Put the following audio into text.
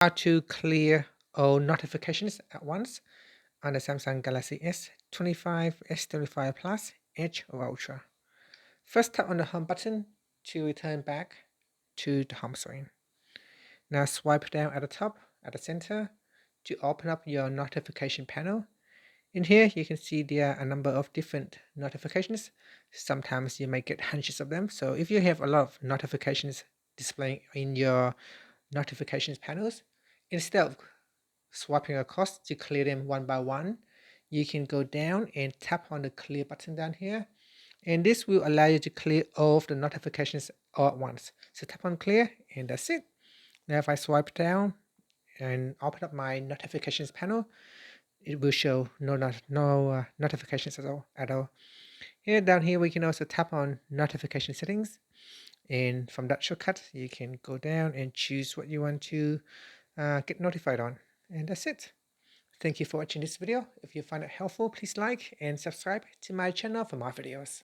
How to clear all notifications at once on the Samsung Galaxy S25, S25 Plus, Edge or Ultra. First, tap on the home button to return back to the home screen. Now swipe down at the top, at the center, to open up your notification panel. In here, you can see there are a number of different notifications. Sometimes you may get hundreds of them. So if you have a lot of notifications displaying in your notifications panels, instead of swiping across to clear them one by one, you can go down and tap on the clear button down here. And this will allow you to clear all of the notifications all at once. So tap on clear and that's it. Now if I swipe down and open up my notifications panel, it will show no notifications at all. Here down here we can also tap on notification settings, and from that shortcut you can go down and choose what you want to get notified on, and that's it. Thank you for watching this video. If you find it helpful, please like and subscribe to my channel for more videos.